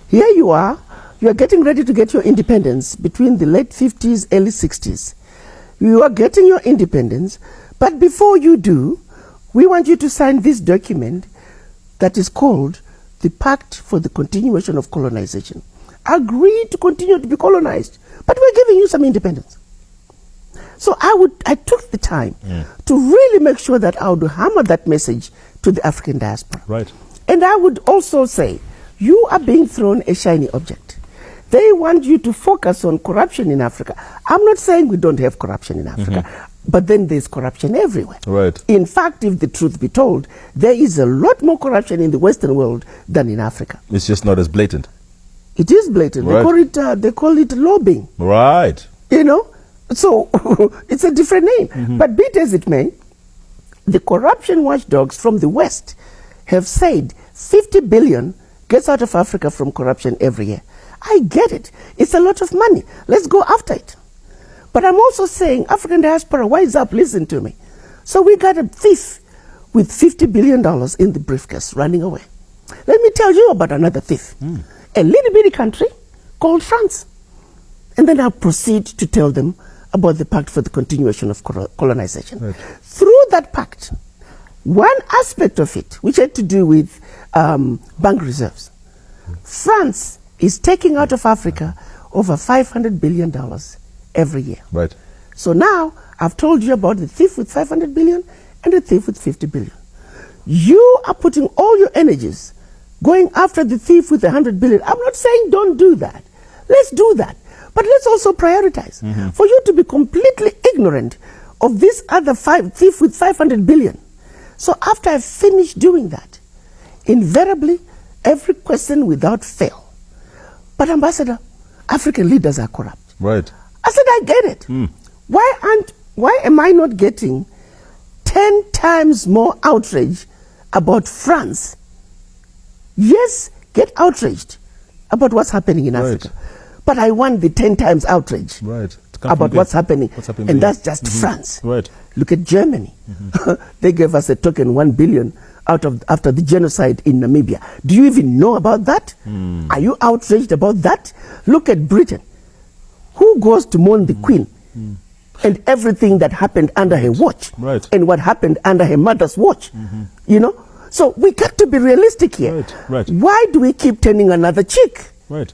Here you are getting ready to get your independence between the late 50s, early 60s. You are getting your independence, but before you do, we want you to sign this document that is called the Pact for the Continuation of Colonization. Agree to continue to be colonized, but we're giving you some independence. So I took the time to really make sure that I would hammer that message to the African diaspora. Right. And I would also say, you are being thrown a shiny object. They want you to focus on corruption in Africa. I'm not saying we don't have corruption in Africa, but then there's corruption everywhere. Right. In fact, if the truth be told, there is a lot more corruption in the Western world than in Africa. It's just not as blatant. It is blatant. Right. They call it lobbying. Right. You know? So it's a different name. But be it as it may, the corruption watchdogs from the West have said 50 billion gets out of Africa from corruption every year. I get it. It's a lot of money. Let's go after it. But I'm also saying, African diaspora, wise up, listen to me. So we got a thief with $50 billion in the briefcase running away. Let me tell you about another thief. A little bitty country called France. And then I'll proceed to tell them about the Pact for the Continuation of Colonization. Right. Through that pact, one aspect of it, which had to do with bank reserves, France is taking out of Africa over $500 billion every year. Right. So now I've told you about the thief with 500 billion and the thief with 50 billion. You are putting all your energies going after the thief with 100 billion. I'm not saying don't do that. Let's do that. But let's also prioritize. For you to be completely ignorant of this other thief with 500 billion. So after I finish doing that, invariably, every question without fail. But Ambassador, African leaders are corrupt. Right. I said, I get it. Why am I not getting 10 times more outrage about France? Yes, get outraged about what's happening in Africa. But I want the 10 times outrage about what's happening. And that's just France. Right. Look at Germany. They gave us a token 1 billion after the genocide in Namibia. Do you even know about that? Are you outraged about that? Look at Britain. Who goes to mourn the Queen and everything that happened under her watch and what happened under her mother's watch? You know? So we got to be realistic here. Right. Why do we keep turning another cheek? Right.